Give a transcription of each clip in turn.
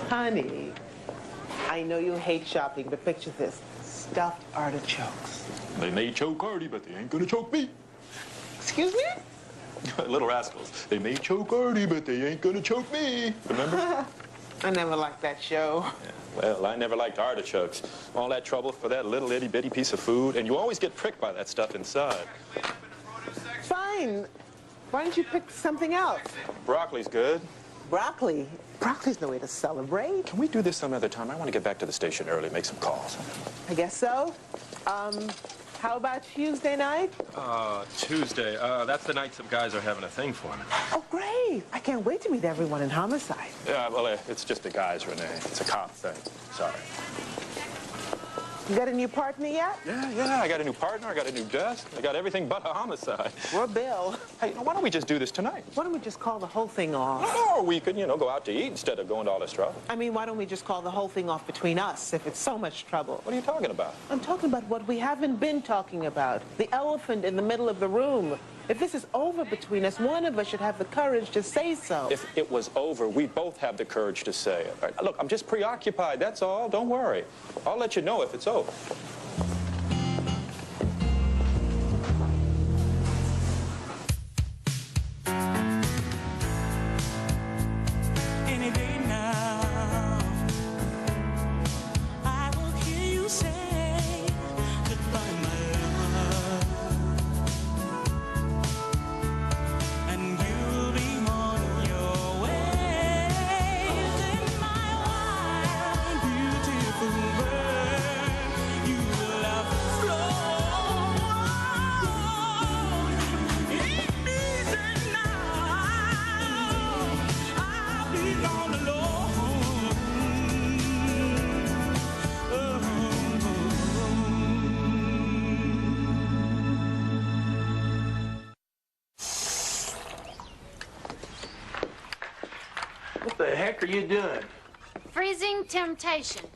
Honey, I know you hate shopping, but picture this. Stuffed artichokes. They may choke Artie, but they ain't gonna choke me. Excuse me? Little rascals. They may choke Artie, but they ain't gonna choke me. Remember? I never liked that show. Yeah, well, I never liked artichokes. All that trouble for that little itty-bitty piece of food, and you always get pricked by that stuff inside. Fine. Why don't you pick something else? Broccoli's good. Broccoli? Broccoli's no way to celebrate. Can we do this some other time? I want to get back to the station early, make some calls. I guess so. How about Tuesday night? Tuesday. That's the night some guys are having a thing for me. Oh, great. I can't wait to meet everyone in Homicide. Yeah, well, it's just the guys, Renee. It's a cop thing. Sorry. You got a new partner yet? Yeah. I got a new partner. I got a new desk. I got everything but a homicide. Or Bill. Hey, why don't we just do this tonight? Why don't we just call the whole thing off? Or we could, go out to eat instead of going to all this trouble. I mean, why don't we just call the whole thing off between us if it's so much trouble? What are you talking about? I'm talking about what we haven't been talking about. The elephant in the middle of the room. If this is over between us, one of us should have the courage to say so. If it was over, we both have the courage to say it. All right, look, I'm just preoccupied, that's all. Don't worry. I'll let you know if it's over. What the heck are you doing? Freezing temptation.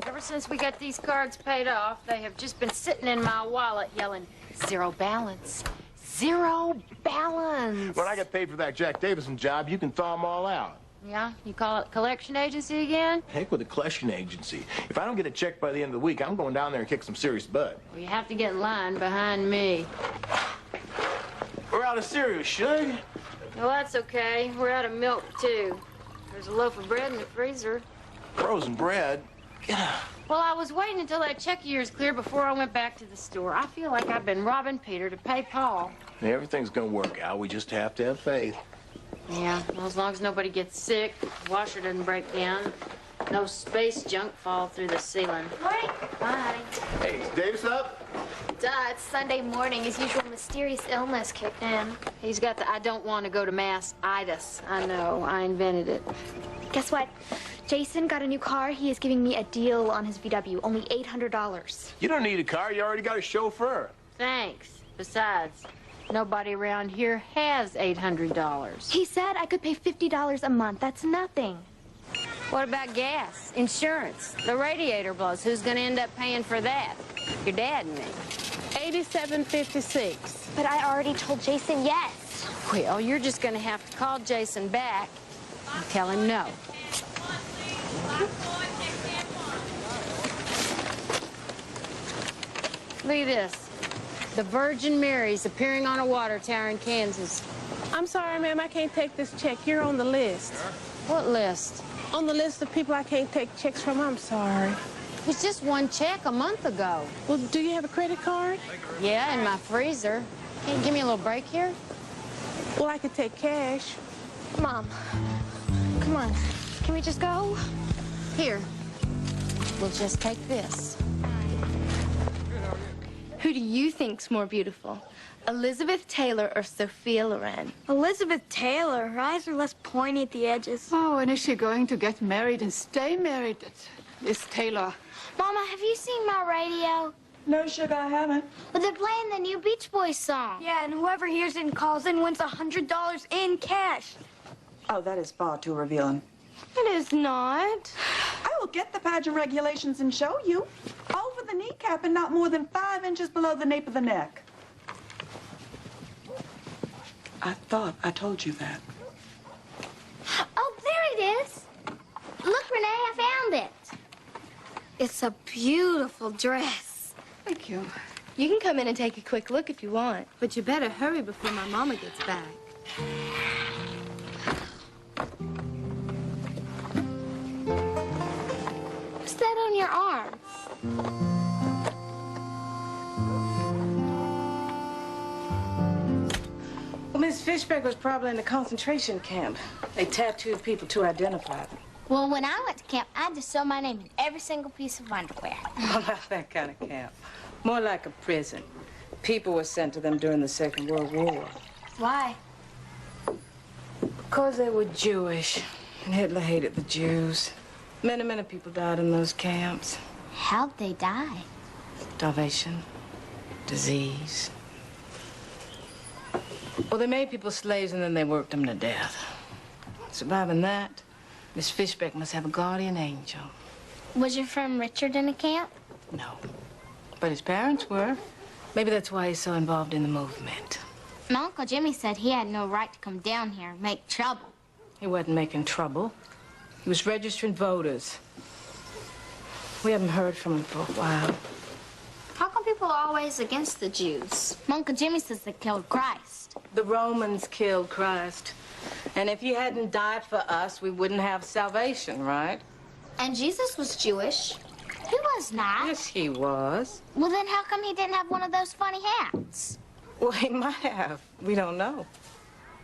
Ever since we got these cards paid off, they have just been sitting in my wallet yelling, zero balance, zero balance. When I get paid for that Jack Davison job, you can thaw them all out. Yeah? You call it collection agency again? Heck with a collection agency. If I don't get a check by the end of the week, I'm going down there and kick some serious butt. Well, you have to get in line behind me. We're out of cereal, Shug. Well, that's okay. We're out of milk, too. There's a loaf of bread in the freezer. Frozen bread? Well, I was waiting until that check of yours cleared before I went back to the store. I feel like I've been robbing Peter to pay Paul. Everything's gonna work out. We just have to have faith. Yeah, well, as long as nobody gets sick, the washer doesn't break down, no space junk fall through the ceiling. Morning. Bye. Hey, is Davis up? Duh, it's Sunday morning. His usual mysterious illness kicked in. He's got the I don't want to go to mass-itis. I know, I invented it. Guess what? Jason got a new car. He is giving me a deal on his VW. Only $800. You don't need a car. You already got a chauffeur. Thanks. Besides, nobody around here has $800. He said I could pay $50 a month. That's nothing. What about gas, insurance, the radiator blows? Who's going to end up paying for that? Your dad and me. $87.56. But I already told Jason yes. Well, you're just going to have to call Jason back and tell him no. Look at this. The Virgin Mary's appearing on a water tower in Kansas. I'm sorry, ma'am, I can't take this check. You're on the list. What list? On the list of people I can't take checks from. I'm sorry. It was just one check a month ago. Well, do you have a credit card? Yeah, in my freezer. Can you give me a little break here? Well, I could take cash. Mom, come on. Can we just go? Here. We'll just take this. Who do you think's more beautiful? Elizabeth Taylor or Sophia Loren? Elizabeth Taylor. Her eyes are less pointy at the edges. Oh, and is she going to get married and stay married? Miss Taylor. Mama, have you seen my radio? No, sugar, I haven't. Well, they're playing the new Beach Boys song. Yeah, and whoever hears it and calls in wins $100 in cash. Oh, that is far too revealing. It is not. I will get the pageant regulations and show you. Over the kneecap and not more than 5 inches below the nape of the neck. I thought I told you that. Oh, there it is. Look, Renee, It's a beautiful dress. Thank you. You can come in and take a quick look if you want. But you better hurry before my mama gets back. What's that on your arm? Well, Miss Fishback was probably in the concentration camp. They tattooed people to identify them. Well, when I went to camp, I had to sew my name in every single piece of underwear. Well, not that kind of camp. More like a prison. People were sent to them during the Second World War. Why? Because they were Jewish, and Hitler hated the Jews. Many people died in those camps. How'd they die? Starvation, disease. Well, they made people slaves and then they worked them to death. Surviving that, Miss Fishback must have a guardian angel. Was your friend Richard in a camp? No. But his parents were. Maybe that's why he's so involved in the movement. My Uncle Jimmy said he had no right to come down here and make trouble. He wasn't making trouble. He was registering voters. We haven't heard from him for a while. How come people are always against the Jews? My Uncle Jimmy says they killed Christ. The Romans killed Christ. And if he hadn't died for us, we wouldn't have salvation, right? And Jesus was Jewish. He was not. Yes, he was. Well, then how come he didn't have one of those funny hats? Well, he might have. We don't know.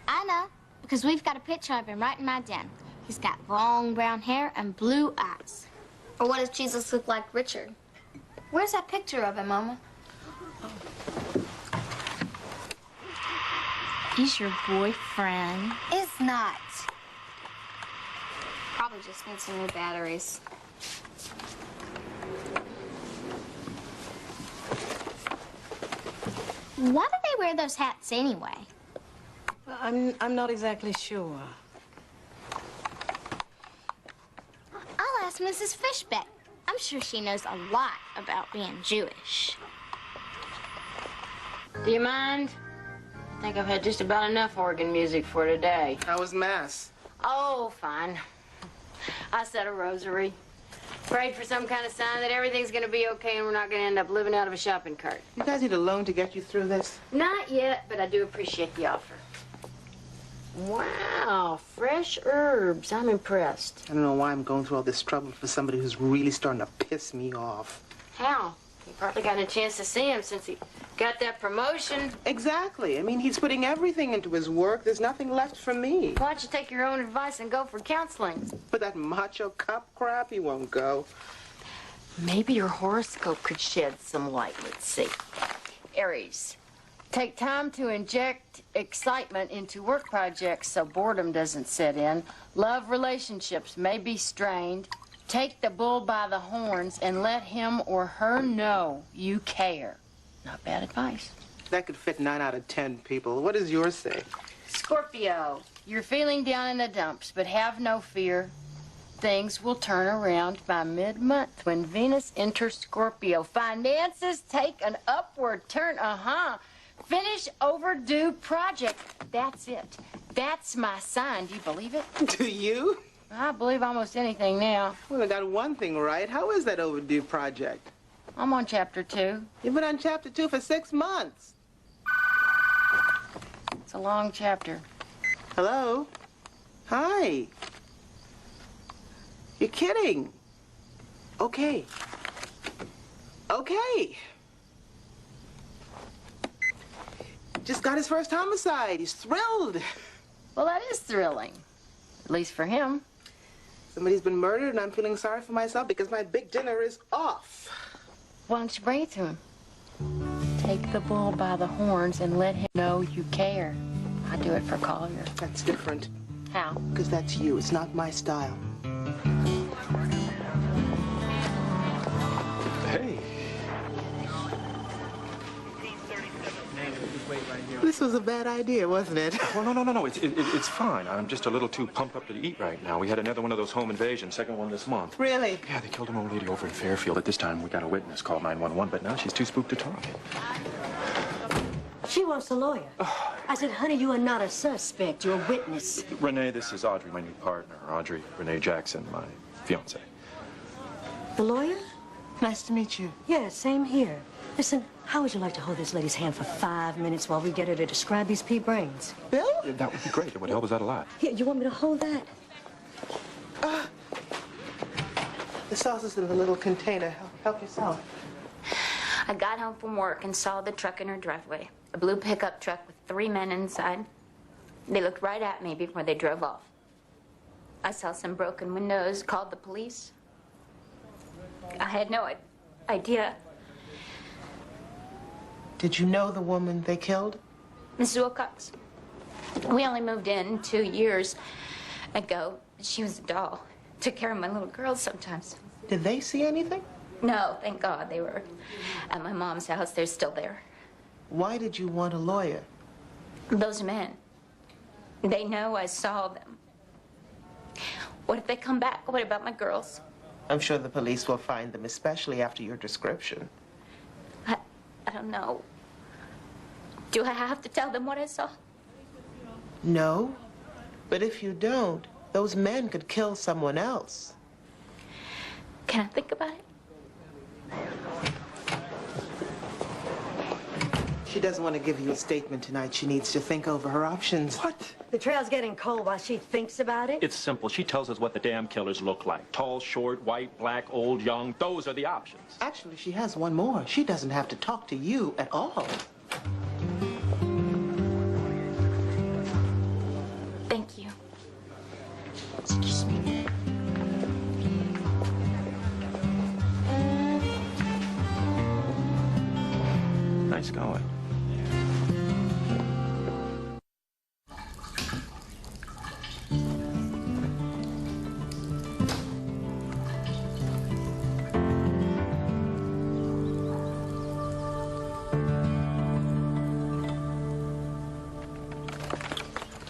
I know, because we've got a picture of him right in my den. He's got long brown hair and blue eyes. Or what does Jesus look like, Richard? Where's that picture of him, Mama? He's your boyfriend. It's not. Probably just needs some new batteries. Why do they wear those hats anyway? I'm not exactly sure. I'll ask Mrs. Fishbeck. I'm sure she knows a lot about being Jewish. Do you mind? I think I've had just about enough organ music for today. How was Mass? Oh, fine. I said a rosary. Prayed for some kind of sign that everything's gonna be okay and we're not gonna end up living out of a shopping cart. You guys need a loan to get you through this? Not yet, but I do appreciate the offer. Wow, fresh herbs. I'm impressed. I don't know why I'm going through all this trouble for somebody who's really starting to piss me off. How? You hardly gotten a chance to see him since he got that promotion. Exactly. I mean, he's putting everything into his work. There's nothing left for me. Why don't you take your own advice and go for counseling? But that macho cop crap, he won't go. Maybe your horoscope could shed some light. Let's see. Aries. Take time to inject excitement into work projects so boredom doesn't set in. Love relationships may be strained. Take the bull by the horns and let him or her know you care. Not bad advice. That could fit 9 out of 10 people. What does yours say? Scorpio, you're feeling down in the dumps, but have no fear. Things will turn around by mid-month when Venus enters Scorpio. Finances take an upward turn. Finish overdue project. That's it. That's my sign. Do you believe it? Do you? I believe almost anything now. Well, I got one thing right. How is that overdue project? I'm on chapter 2. You've been on chapter 2 for 6 months. It's a long chapter. Hello? Hi. You're kidding. Okay. Okay. Just got his first homicide. He's thrilled. Well, that is thrilling. At least for him. Somebody's been murdered, and I'm feeling sorry for myself because my big dinner is off. Why don't you bring it to him? Take the bull by the horns and let him know you care. I do it for Collier. That's different. How? Because that's you. It's not my style. Hey. This was a bad idea, wasn't it? Well, no. It's fine. I'm just a little too pumped up to eat right now. We had another one of those home invasions, second one this month. Really? Yeah, they killed an old lady over in Fairfield. At this time, we got a witness, called 911, but now she's too spooked to talk. She wants a lawyer. I said, honey, you are not a suspect. You're a witness. Renee, this is Audrey, my new partner. Audrey Renee Jackson, my fiancée. The lawyer? Nice to meet you. Yeah, same here. Listen, how would you like to hold this lady's hand for 5 minutes while we get her to describe these pea brains? Bill? Yeah, that would be great. It would help us out a lot. Here, you want me to hold that? The sauce is in the little container. Help yourself. I got home from work and saw the truck in her driveway. A blue pickup truck with 3 men inside. They looked right at me before they drove off. I saw some broken windows, called the police. I had no idea. Did you know the woman they killed? Mrs. Wilcox. We only moved in 2 years ago. She was a doll. Took care of my little girls sometimes. Did they see anything? No, thank God. They were at my mom's house. They're still there. Why did you want a lawyer? Those men. They know I saw them. What if they come back? What about my girls? I'm sure the police will find them, especially after your description. I don't know. Do I have to tell them what I saw? No. But if you don't, those men could kill someone else. Can I think about it? She doesn't want to give you a statement tonight. She needs to think over her options. What? The trail's getting cold while she thinks about it? It's simple. She tells us what the damn killers look like. Tall, short, white, black, old, young. Those are the options. Actually, she has one more. She doesn't have to talk to you at all. Thank you. Excuse me. Nice going.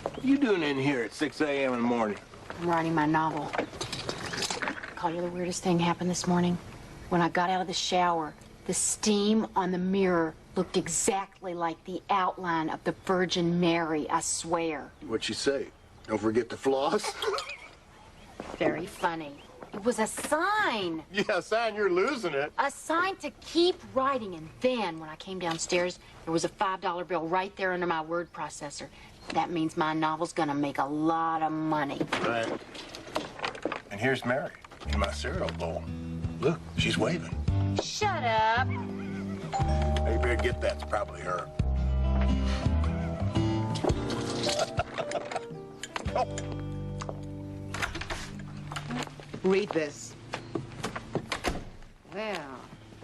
What are you doing in here at 6 a.m. in the morning? I'm writing my novel. Call you the weirdest thing happened this morning. When I got out of the shower, the steam on the mirror looked exactly like the outline of the Virgin Mary, I swear. What'd she say? Don't forget to floss? Very funny. It was a sign. Yeah, sign you're losing it. A sign to keep writing. And then when I came downstairs, there was a $5 bill right there under my word processor. That means my novel's gonna make a lot of money. Right. And here's Mary in my cereal bowl. Look, she's waving. Shut up. Hey, better get that. It's probably her. Oh. Read this. Well,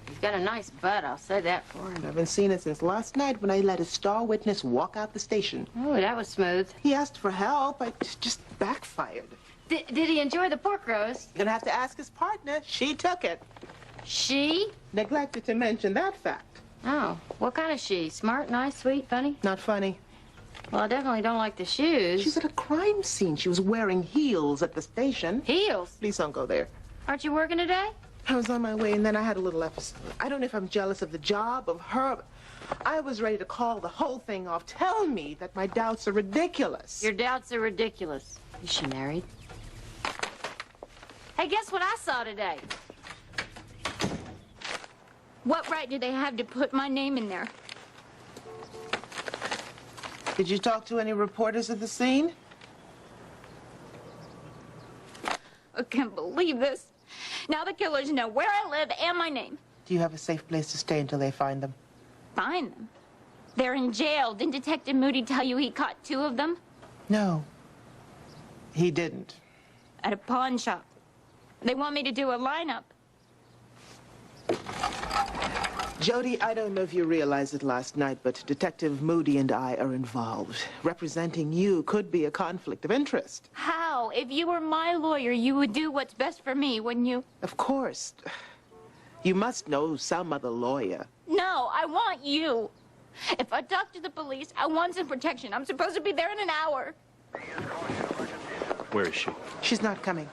he's got a nice butt, I'll say that for him. I haven't seen it since last night when I let a star witness walk out the station. Oh, that was smooth. He asked for help. I just backfired. Did he enjoy the pork roast? Gonna have to ask his partner. She took it. She? Neglected to mention that fact. Oh, what kind of she? Smart, nice, sweet, funny? Not funny. Well, I definitely don't like the shoes. She's at a crime scene. She was wearing heels at the station. Heels? Please don't go there. Aren't you working today? I was on my way, and then I had a little episode. I don't know if I'm jealous of the job, of her. But I was ready to call the whole thing off. Tell me that my doubts are ridiculous. Your doubts are ridiculous. Is she married? Hey, guess what I saw today? What right do they have to put my name in there? Did you talk to any reporters at the scene? I can't believe this. Now the killers know where I live and my name. Do you have a safe place to stay until they find them? Find them. They're in jail. Didn't Detective Moody tell you he caught 2 of them? No. He didn't. At a pawn shop. They want me to do a lineup. Jody, I don't know if you realized it last night, but Detective Moody and I are involved. Representing you could be a conflict of interest. How? If you were my lawyer, you would do what's best for me, wouldn't you? Of course. You must know some other lawyer. No, I want you. If I talk to the police, I want some protection. I'm supposed to be there in an hour. Where is she? She's not coming.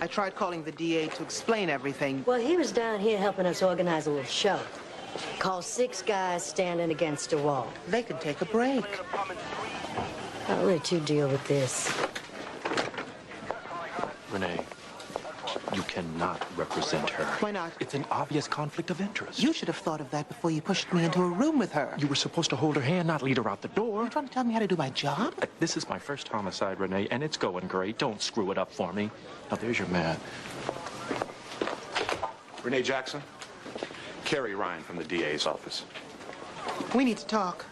I tried calling the DA to explain everything. Well, he was down here helping us organize a little show. Called 6 Guys Standing Against a Wall. They can take a break. I'll let you deal with this. Renee, You cannot represent her. Why not? It's an obvious conflict of interest. You should have thought of that before you pushed me into a room with her. You were supposed to hold her hand, not lead her out the door. You're trying to tell me how to do my job? This is my first homicide, Renee, and it's going great. Don't screw it up for me. Now, there's your man. Renee Jackson, Carrie Ryan from the DA's office. We need to talk.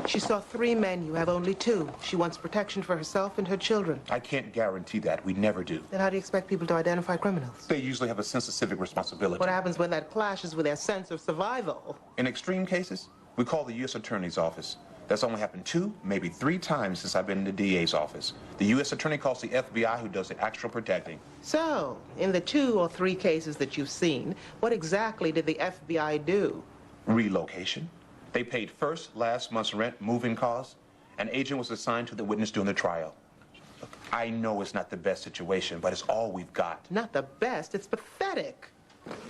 She saw 3 men. You have only 2. She wants protection for herself and her children. I can't guarantee that. We never do. Then how do you expect people to identify criminals? They usually have a sense of civic responsibility. What happens when that clashes with their sense of survival? In extreme cases, we call the U.S. Attorney's Office. That's only happened 2, maybe 3 times since I've been in the DA's office. The U.S. Attorney calls the FBI, who does the actual protecting. So, in the 2 or 3 cases that you've seen, what exactly did the FBI do? Relocation. They paid first, last month's rent, moving costs. An agent was assigned to the witness during the trial. Look, I know it's not the best situation, but it's all we've got. Not the best, it's pathetic.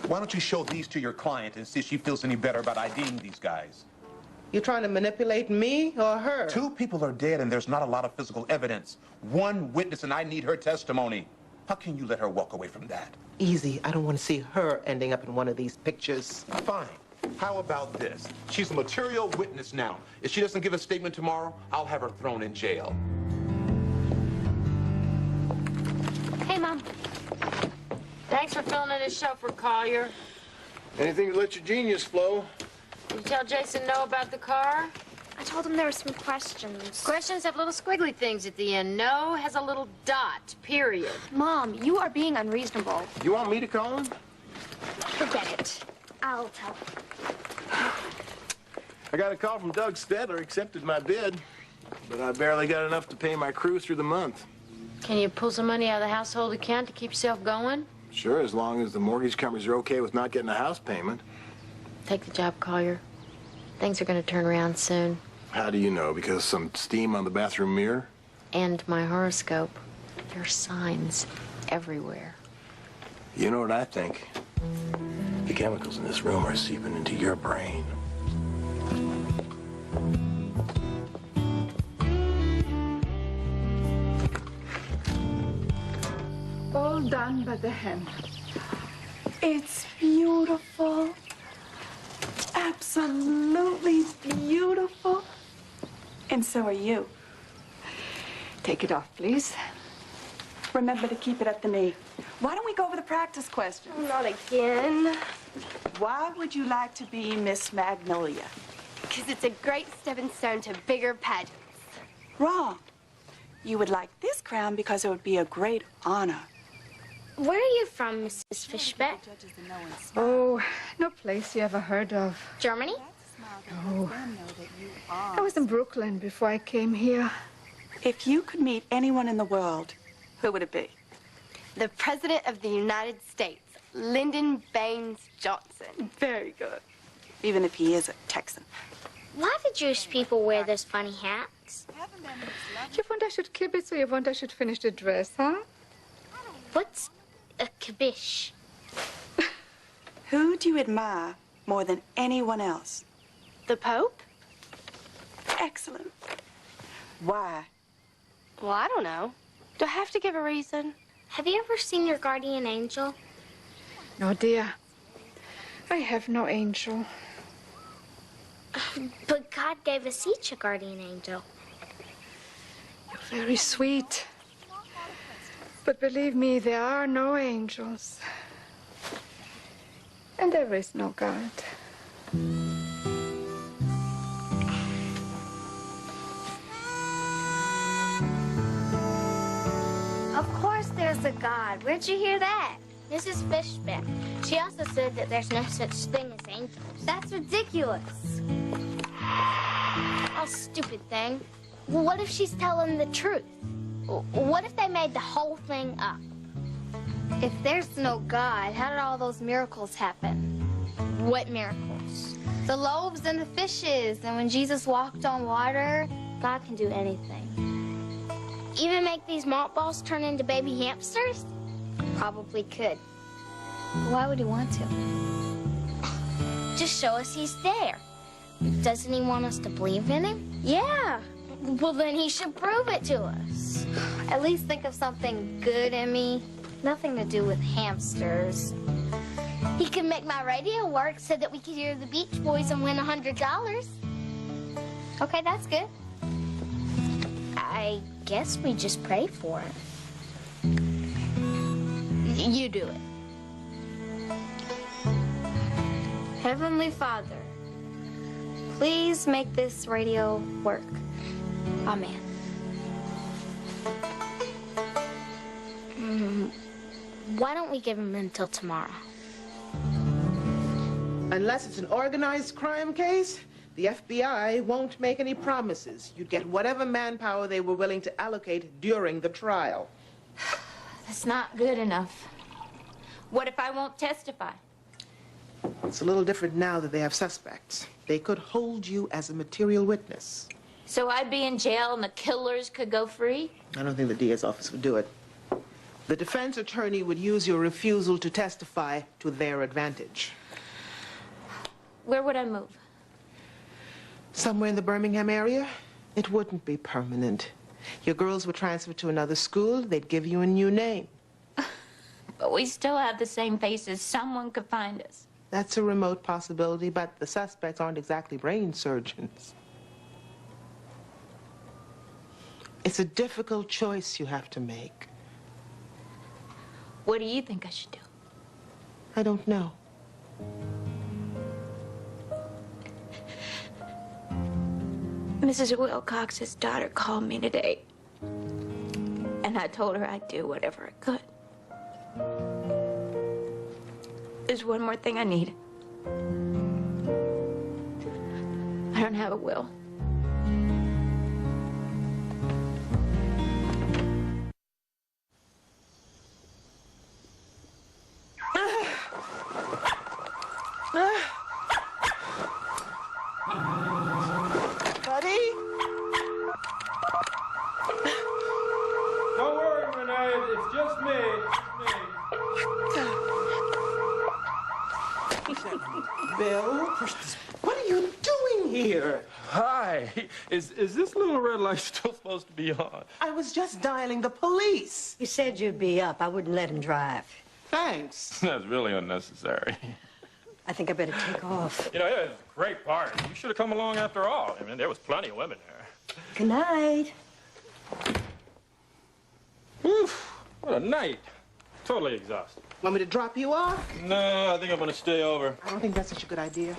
Why don't you show these to your client and see if she feels any better about IDing these guys? You're trying to manipulate me or her? 2 people are dead and there's not a lot of physical evidence. 1 witness and I need her testimony. How can you let her walk away from that? Easy. I don't want to see her ending up in one of these pictures. Fine. How about this? She's a material witness now. If she doesn't give a statement tomorrow, I'll have her thrown in jail. Hey, Mom. Thanks for filling in his chauffeur, Collier. Anything to let your genius flow. Did you tell Jason no about the car? I told him there were some questions. Questions have little squiggly things at the end. No has a little dot, period. Mom, you are being unreasonable. You want me to call him? Forget it. I'll tell him. I got a call from Doug Stedler, accepted my bid, but I barely got enough to pay my crew through the month. Can you pull some money out of the household account to keep yourself going? Sure, as long as the mortgage companies are okay with not getting a house payment. Take the job, Collier. Things are going to turn around soon. How do you know? Because some steam on the bathroom mirror? And my horoscope. There are signs everywhere. You know what I think? The chemicals in this room are seeping into your brain. All done by the hand. It's beautiful. Absolutely beautiful. And so are you. Take it off, please. Remember to keep it at the knee. Why don't we go over the practice questions? Not again. Why would you like to be Miss Magnolia? Because it's a great stepping stone to bigger pageants. Wrong. You would like this crown because it would be a great honor. Where are you from, Mrs. Fishback? Oh, no place you ever heard of. Germany? No. I was in Brooklyn before I came here. If you could meet anyone in the world, who would it be? The President of the United States, Lyndon Baines Johnson. Very good. Even if he is a Texan. Why do Jewish people wear those funny hats? You want I should keep it, so you want I should finish the dress, huh? What's a kibish? Who do you admire more than anyone else? The Pope? Excellent. Why? Well, I don't know. Do I have to give a reason? Have you ever seen your guardian angel? No, dear. I have no angel. But God gave us each a guardian angel. You're very sweet. But believe me, there are no angels. And there is no God. Of course there's a God. Where'd you hear that? Mrs. Fishback. She also said that there's no such thing as angels. That's ridiculous. Oh, stupid thing. Well, what if she's telling the truth? What if they made the whole thing up? If there's no God, how did all those miracles happen? What miracles? The loaves and the fishes, and when Jesus walked on water. God can do anything. Even make these mothballs turn into baby hamsters? Probably could. Why would he want to? Just show us he's there. Doesn't he want us to believe in him? Yeah. Well, then he should prove it to us. At least think of something good in me. Nothing to do with hamsters. He can make my radio work so that we can hear the Beach Boys and win $100. Okay, that's good. I guess we just pray for it. You do it. Heavenly Father, please make this radio work. Amen. Why don't we give him until tomorrow? Unless it's an organized crime case, the FBI won't make any promises. You'd get whatever manpower they were willing to allocate during the trial. That's not good enough. What if I won't testify? It's a little different now that they have suspects. They could hold you as a material witness. So I'd be in jail and the killers could go free? I don't think the DA's office would do it. The defense attorney would use your refusal to testify to their advantage. Where would I move? Somewhere in the Birmingham area. It wouldn't be permanent. Your girls would transfer to another school. They'd give you a new name. But we still have the same faces. Someone could find us. That's a remote possibility, but the suspects aren't exactly brain surgeons. It's a difficult choice you have to make. What do you think I should do? I don't know. Mrs. Wilcox's daughter called me today, and I told her I'd do whatever I could. There's one more thing I need. I don't have a will. Buddy? Don't worry, Renee. It's just me. Bill, what are you doing here? Hi. Is this little red light still supposed to be on? I was just dialing the police. You said you'd be up. I wouldn't let him drive. Thanks. That's really unnecessary. I think I better take off. You know, it was a great party. You should have come along after all. I mean, there was plenty of women there. Good night. Oof, what a night. Totally exhausted. Want me to drop you off? No, I think I'm gonna stay over. I don't think that's such a good idea.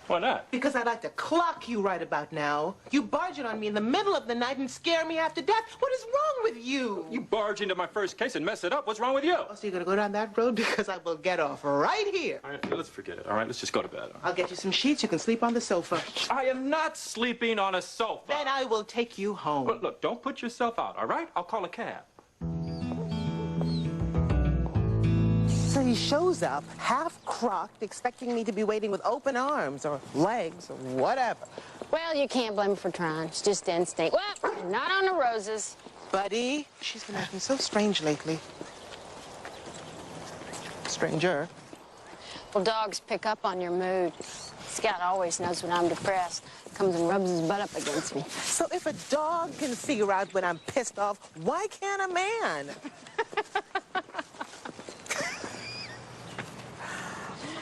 Why not? Because I'd like to clock you right about now. You barge in on me in the middle of the night and scare me half to death. What is wrong with you? You barge into my first case and mess it up. What's wrong with you? Oh, so you're gonna go down that road? Because I will get off right here. All right, let's forget it. All right, let's just go to bed. I'll get you some sheets. You can sleep on the sofa. I am not sleeping on a sofa. Then I will take you home. Look, don't put yourself out, all right? I'll call a cab. So he shows up, half-crocked, expecting me to be waiting with open arms or legs or whatever. Well, you can't blame him for trying. It's just instinct. Well, not on the roses. Buddy, she's been acting so strange lately. Stranger. Well, dogs pick up on your mood. Scout always knows when I'm depressed. Comes and rubs his butt up against me. So if a dog can figure out when I'm pissed off, why can't a man?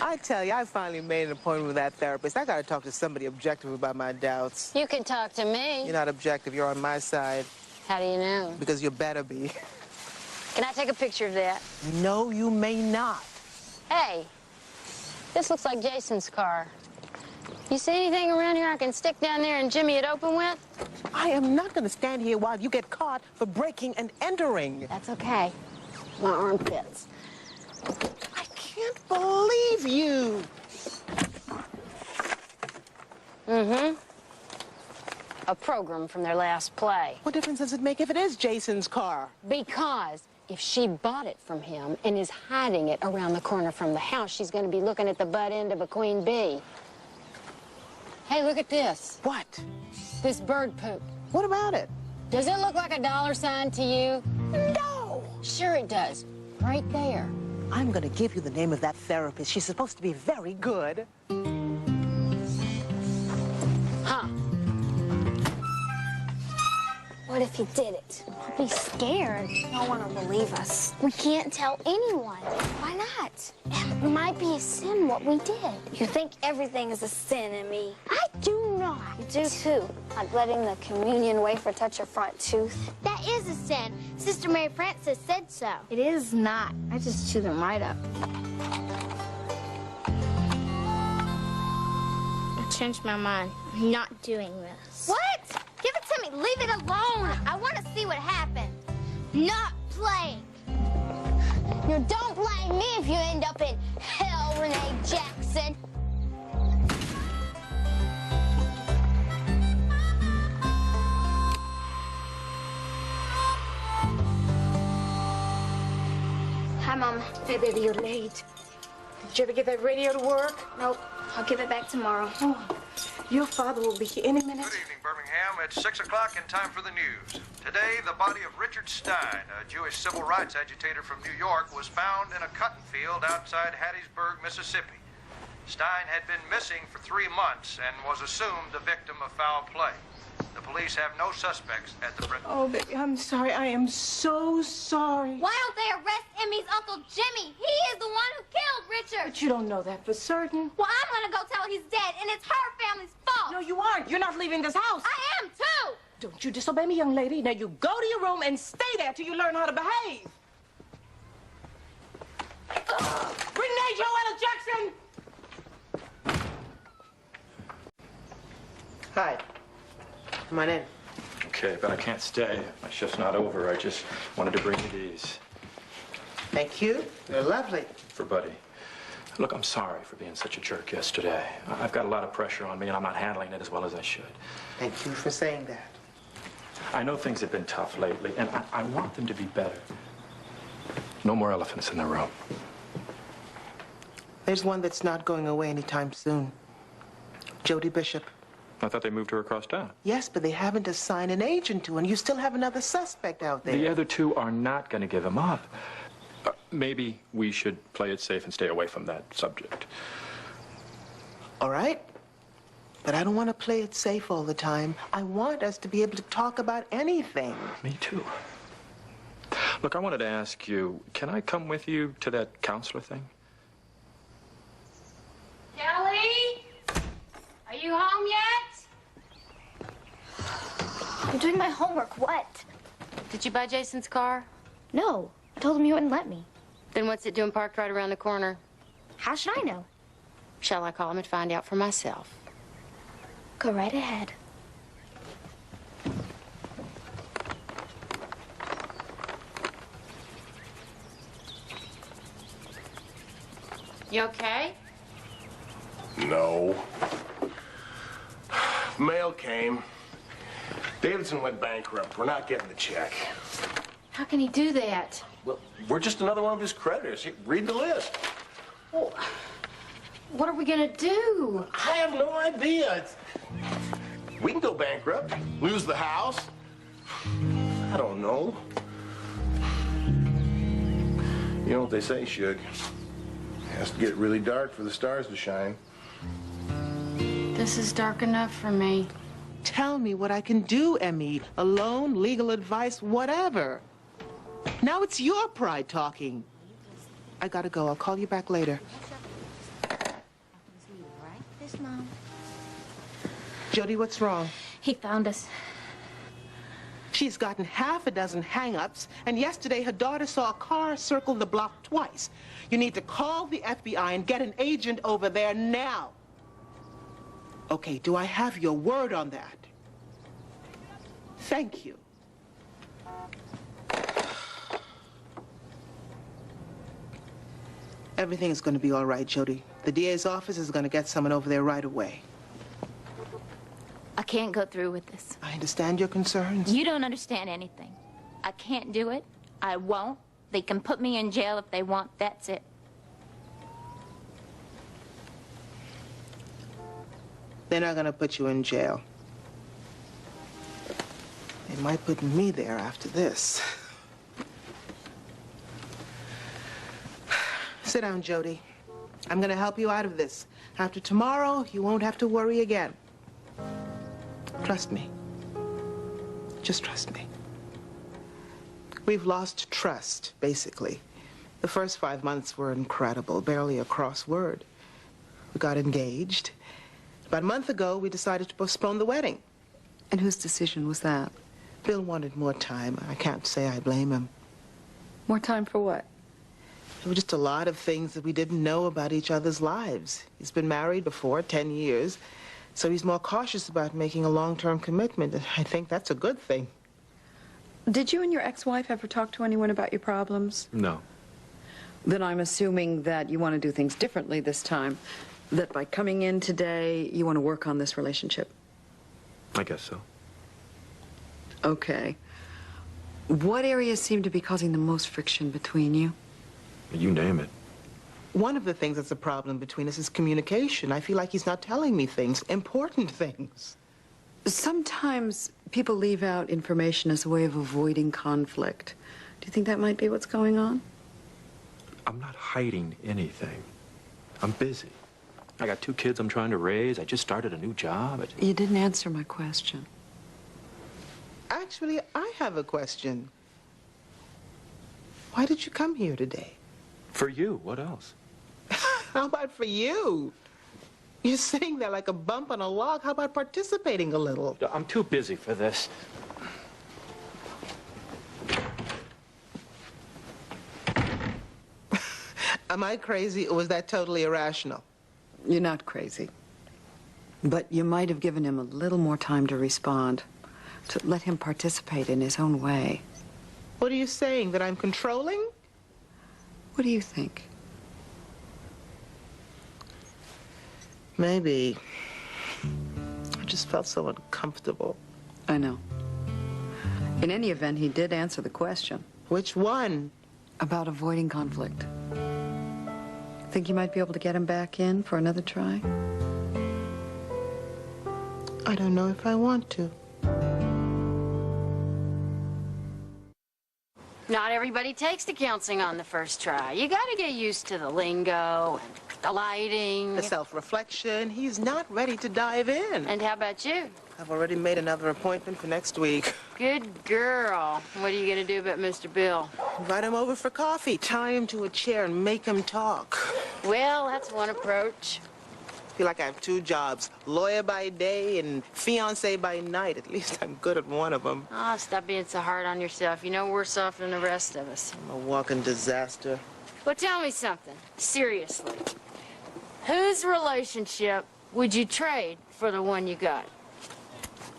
I tell you, I finally made an appointment with that therapist. I gotta talk to somebody objective about my doubts. You can talk to me. You're not objective, you're on my side. How do you know? Because you better be. Can I take a picture of that? No, you may not. Hey, this looks like Jason's car. You see anything around here I can stick down there and jimmy it open with? I am not gonna stand here while you get caught for breaking and entering. That's okay. My armpits. I can't believe you. Mm-hmm. A program from their last play. What difference does it make if it is Jason's car? Because if she bought it from him and is hiding it around the corner from the house, she's going to be looking at the butt end of a queen bee. Hey, look at this. What? This bird poop. What about it? Does it look like a dollar sign to you? No. Sure it does. Right there. I'm gonna give you the name of that therapist. She's supposed to be very good. Huh. What if he did it? I'll be scared. No one will believe us. We can't tell anyone. Why not? It might be a sin what we did. You think everything is a sin in me. I do not. You do too. Like letting the communion wafer touch your front tooth. That is a sin. Sister Mary Frances said so. It is not. I just chew them right up. I changed my mind. I'm not doing this. What? Give it to me. Leave it alone. I want to see what happened. Not playing. You don't blame me if you end up in hell, Renee Jackson. Hi, Mom. Hey, baby, you're late. Did you ever get that radio to work? Nope. I'll give it back tomorrow. Oh, your father will be here any minute. Good evening, Birmingham. It's 6 o'clock and time for the news. Today, the body of Richard Stein, a Jewish civil rights agitator from New York, was found in a cotton field outside Hattiesburg, Mississippi. Stein had been missing for 3 months and was assumed the victim of foul play. The police have no suspects at the present. Oh, baby, I'm sorry. I am so sorry. Why don't they arrest Emmy's Uncle Jimmy? He is the one who killed Richard. But you don't know that for certain. Well, I'm gonna go tell he's dead, and it's her family's fault. No, you aren't. You're not leaving this house. I am, too. Don't you disobey me, young lady. Now you go to your room and stay there till you learn how to behave. Renee Joella Jackson! Hi. Come on in. Okay, but I can't stay. My shift's not over. I just wanted to bring you these. Thank you. They're lovely. For Buddy. Look, I'm sorry for being such a jerk yesterday. I've got a lot of pressure on me, and I'm not handling it as well as I should. Thank you for saying that. I know things have been tough lately, and I want them to be better. No more elephants in the room. There's one that's not going away anytime soon. Jody Bishop. I thought they moved her across town. Yes, but they haven't assigned an agent to her, and you still have another suspect out there. The other two are not going to give him up. Maybe we should play it safe and stay away from that subject. All right. But I don't want to play it safe all the time. I want us to be able to talk about anything. Me too. Look, I wanted to ask you, can I come with you to that counselor thing? Kelly? Are you home yet? I'm doing my homework. What? Did you buy Jason's car? No. I told him you wouldn't let me. Then what's it doing parked right around the corner? How should I know? Shall I call him and find out for myself? Go right ahead. You okay? No. Mail came. Davidson went bankrupt. We're not getting the check. How can he do that? Well, we're just another one of his creditors. Read the list. Well, what are we gonna do? I have no idea. We can go bankrupt, lose the house. I don't know. You know what they say, Suge? It has to get really dark for the stars to shine. This is dark enough for me. Tell me what I can do, Emmy. A loan, legal advice, whatever. Now it's your pride talking. I gotta go. I'll call you back later. Yes, Mom. Jody, what's wrong? He found us. She's gotten half a dozen hang-ups, and yesterday her daughter saw a car circle the block twice. You need to call the FBI and get an agent over there now. Okay, do I have your word on that? Thank you. Everything's going to be all right, Jody. The DA's office is going to get someone over there right away. I can't go through with this. I understand your concerns. You don't understand anything. I can't do it. I won't. They can put me in jail if they want. That's it. They're not going to put you in jail. They might put me there after this. Sit down, Jody. I'm going to help you out of this. After tomorrow, you won't have to worry again. Trust me. Just trust me. We've lost trust, basically. The first 5 months were incredible, barely a cross word. We got engaged. About a month ago, we decided to postpone the wedding. And whose decision was that? Bill wanted more time. I can't say I blame him. More time for what? There were just a lot of things that we didn't know about each other's lives. He's been married before, 10 years, so he's more cautious about making a long-term commitment. I think that's a good thing. Did you and your ex-wife ever talk to anyone about your problems? No. Then I'm assuming that you want to do things differently this time. That by coming in today, you want to work on this relationship. I guess so. Okay. What areas seem to be causing the most friction between you? You name it. One of the things that's a problem between us is communication. I feel like he's not telling me things, important things. Sometimes people leave out information as a way of avoiding conflict. Do you think that might be what's going on? I'm not hiding anything. I'm busy. I got 2 kids I'm trying to raise. I just started a new job. You didn't answer my question. Actually, I have a question. Why did you come here today? For you. What else? How about for you? You're sitting there like a bump on a log. How about participating a little? I'm too busy for this. Am I crazy, or was that totally irrational? You're not crazy. But you might have given him a little more time to respond, to let him participate in his own way. What are you saying, that I'm controlling? What do you think? Maybe. I just felt so uncomfortable. I know. In any event, he did answer the question. Which one? About avoiding conflict. Think you might be able to get him back in for another try? I don't know if I want to. Not everybody takes to counseling on the first try. You gotta get used to the lingo and the lighting. The self-reflection. He's not ready to dive in. And how about you? I've already made another appointment for next week. Good girl. What are you gonna do about Mr. Bill? Invite him over for coffee, tie him to a chair, and make him talk. Well, that's one approach. I feel like I have 2 jobs, lawyer by day and fiancé by night. At least I'm good at one of them. Oh, stop being so hard on yourself. You're no worse off than the rest of us. I'm a walking disaster. Well, tell me something, seriously. Whose relationship would you trade for the one you got?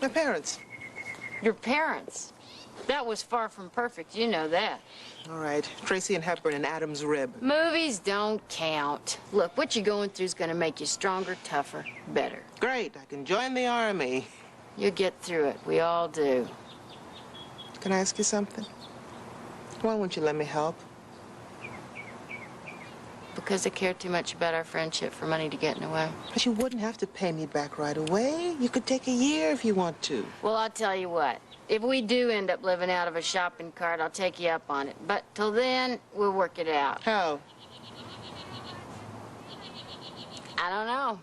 My parents. Your parents? That was far from perfect, you know that. All right, Tracy and Hepburn and Adam's Rib. Movies don't count. Look, what you're going through is going to make you stronger, tougher, better. Great, I can join the army. You'll get through it. We all do. Can I ask you something? Why won't you let me help? Because I care too much about our friendship for money to get in the way. But you wouldn't have to pay me back right away. You could take a year if you want to. Well, I'll tell you what. If we do end up living out of a shopping cart, I'll take you up on it. But till then, we'll work it out. How? I don't know.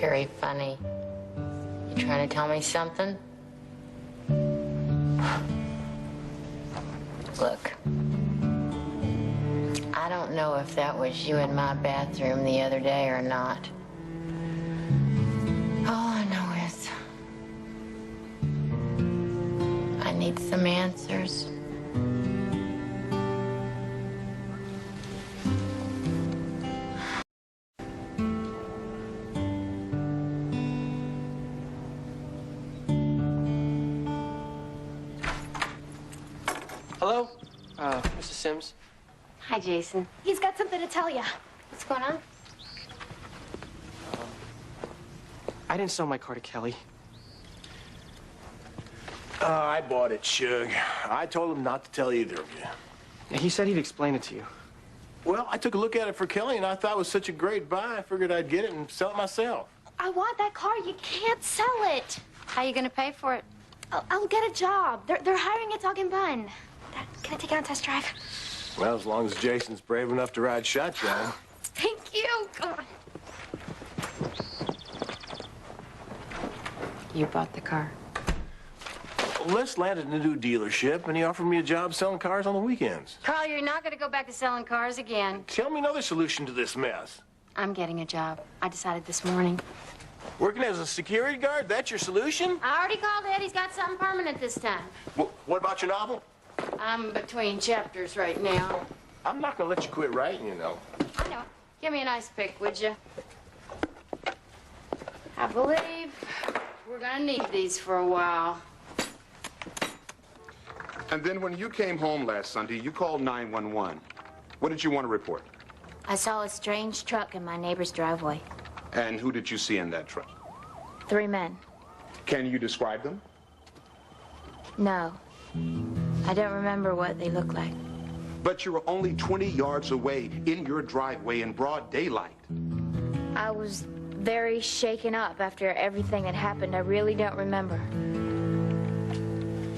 Very funny. You trying to tell me something? Look, I don't know if that was you in my bathroom the other day or not. All I know is I need some answers. Hello? Mrs. Sims? Hi, Jason. He's got something to tell you. What's going on? I didn't sell my car to Kelly. I bought it, Shug. I told him not to tell either of you. He said he'd explain it to you. Well, I took a look at it for Kelly, and I thought it was such a great buy, I figured I'd get it and sell it myself. I want that car. You can't sell it. How you gonna pay for it? I'll get a job. They're hiring at Dog and Bun. Dad, can I take it on a test drive? Well, as long as Jason's brave enough to ride shotgun. Thank you. Come on. You bought the car. Les landed in a new dealership, and he offered me a job selling cars on the weekends. Carl, you're not gonna go back to selling cars again. Tell me another solution to this mess. I'm getting a job. I decided this morning. Working as a security guard, that's your solution? I already called Ed. He's got something permanent this time. What about your novel? I'm between chapters right now. I'm not gonna let you quit writing, you know. I know. Give me a nice pick, would you? I believe we're gonna need these for a while. And then when you came home last Sunday, you called 911. What did you want to report? I saw a strange truck in my neighbor's driveway. And who did you see in that truck? 3 men. Can you describe them? No. I don't remember what they looked like. But you were only 20 yards away in your driveway in broad daylight. I was very shaken up after everything had happened. I really don't remember.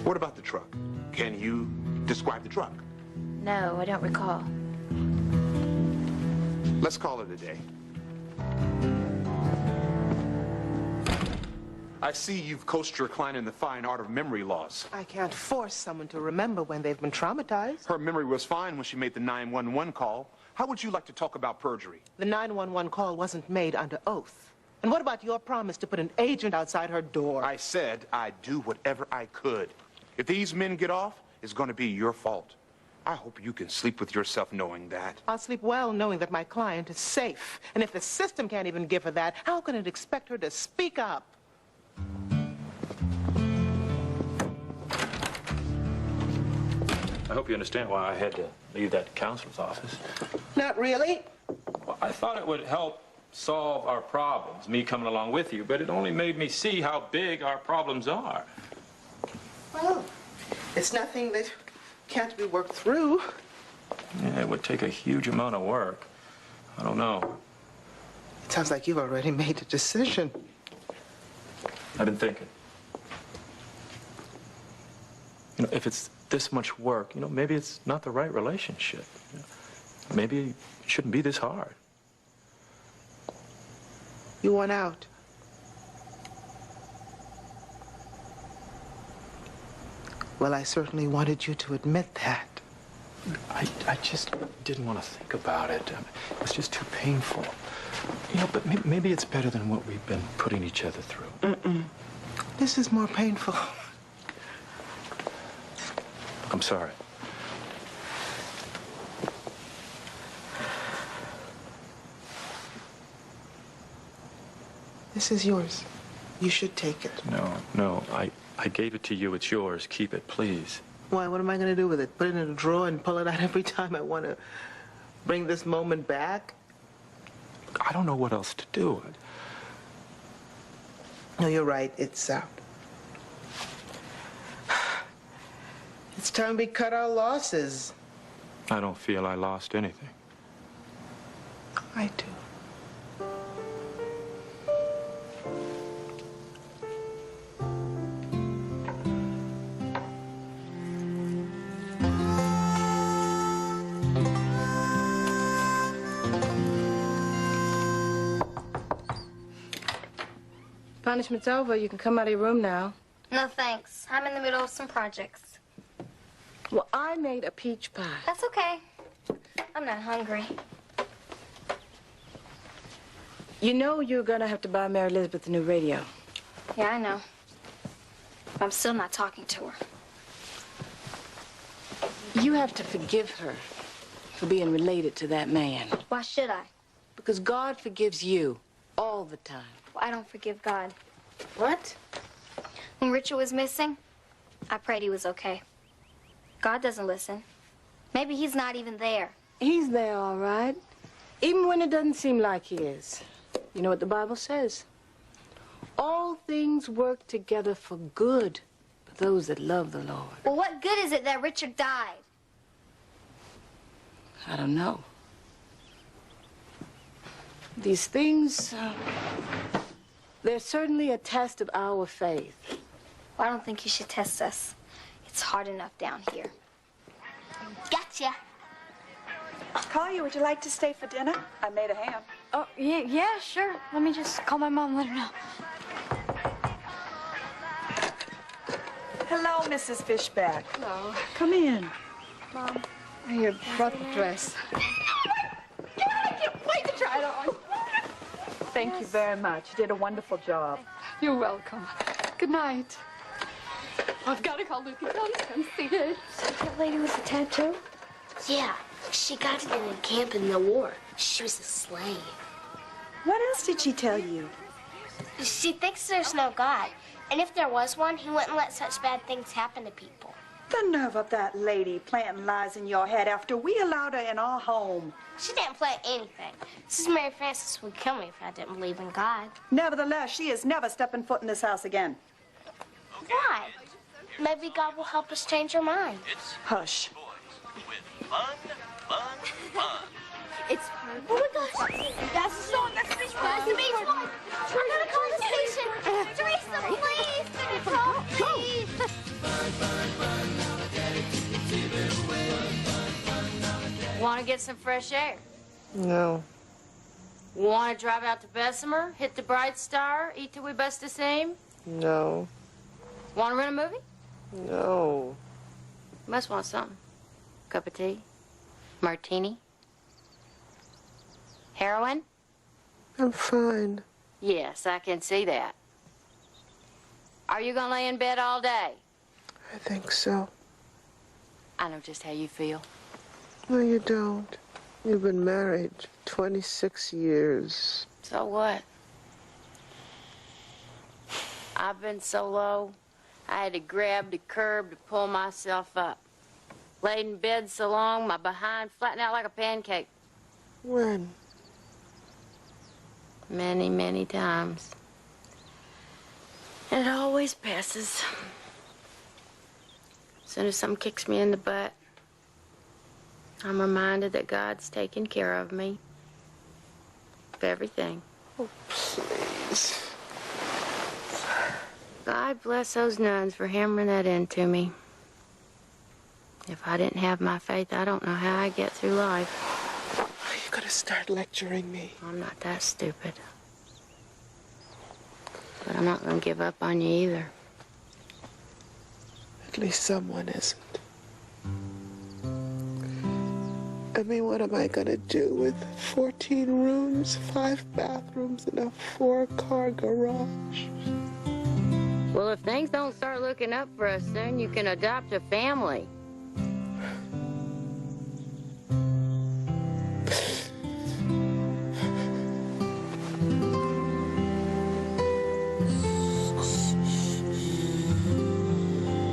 What about the truck? Can you describe the truck? No, I don't recall. Let's call it a day. I see you've coached your client in the fine art of memory loss. I can't force someone to remember when they've been traumatized. Her memory was fine when she made the 911 call. How would you like to talk about perjury? The 911 call wasn't made under oath. And what about your promise to put an agent outside her door? I said I'd do whatever I could. If these men get off, it's going to be your fault. I hope you can sleep with yourself knowing that. I'll sleep well knowing that my client is safe. And if the system can't even give her that, how can it expect her to speak up? I hope you understand why I had to leave that counselor's office. Not really. Well, I thought it would help solve our problems, me coming along with you, but it only made me see how big our problems are. Well, it's nothing that can't be worked through. Yeah, it would take a huge amount of work. I don't know. It sounds like you've already made a decision. I've been thinking. You know, if it's this much work, you know, maybe it's not the right relationship. Maybe it shouldn't be this hard. You want out. Well, I certainly wanted you to admit that. I just didn't want to think about it. It's just too painful. You know, but maybe it's better than what we've been putting each other through. Mm-mm. This is more painful. I'm sorry. This is yours. You should take it. No, I gave it to you. It's yours. Keep it, please. Why? What am I going to do with it? Put it in a drawer and pull it out every time I want to bring this moment back? I don't know what else to do. No, you're right. It's time we cut our losses. I don't feel I lost anything. I do. Punishment's over. You can come out of your room now. No, thanks. I'm in the middle of some projects. Well, I made a peach pie. That's okay. I'm not hungry. You know you're gonna have to buy Mary Elizabeth a new radio. Yeah, I know. But I'm still not talking to her. You have to forgive her for being related to that man. Why should I? Because God forgives you all the time. Well, I don't forgive God. What? When Richard was missing, I prayed he was okay. God doesn't listen. Maybe he's not even there. He's there, all right. Even when it doesn't seem like he is. You know what the Bible says? All things work together for good for those that love the Lord. Well, what good is it that Richard died? I don't know. These things, they're certainly a test of our faith. Well, I don't think you should test us. It's hard enough down here. Gotcha. Collier, would you like to stay for dinner? I made a ham. Oh, yeah, sure. Let me just call my mom and let her know. Hello, Mrs. Fishback. Hello. Come in. Mom, I brought the dress. I can't wait to try it on. Thank you very much. You did a wonderful job. You're welcome. Good night. I've got to call Lucy. Come see it. That lady with the tattoo? Yeah, she got it in a camp in the war. She was a slave. What else did she tell you? She thinks there's no God. And if there was one, he wouldn't let such bad things happen to people. The nerve of that lady planting lies in your head after we allowed her in our home. She didn't plant anything. Mrs. Mary Frances would kill me if I didn't believe in God. Nevertheless, she is never stepping foot in this house again. Why? Maybe God will help us change our mind. Hush. It's oh my gosh! That's the song. That's the beach. That's the beach one. I'm gonna call the station. Teresa, please. Call, please. Want to get some fresh air? No. Want to drive out to Bessemer, hit the Bright Star, eat till we bust the same? No. Want to rent a movie? No. You must want something. Cup of tea? Martini? Heroin? I'm fine. Yes, I can see that. Are you gonna lay in bed all day? I think so. I know just how you feel. No, you don't. You've been married 26 years. So what? I've been so low, I had to grab the curb to pull myself up. Laid in bed so long, my behind flattened out like a pancake. When? Many, many times. And it always passes. As soon as something kicks me in the butt, I'm reminded that God's taking care of me. Of everything. Oh, please. God bless those nuns for hammering that into me. If I didn't have my faith, I don't know how I'd get through life. You're gonna start lecturing me. I'm not that stupid. But I'm not gonna give up on you either. At least someone isn't. I mean, what am I gonna do with 14 rooms, 5 bathrooms, and a 4-car garage? Well, if things don't start looking up for us soon, you can adopt a family.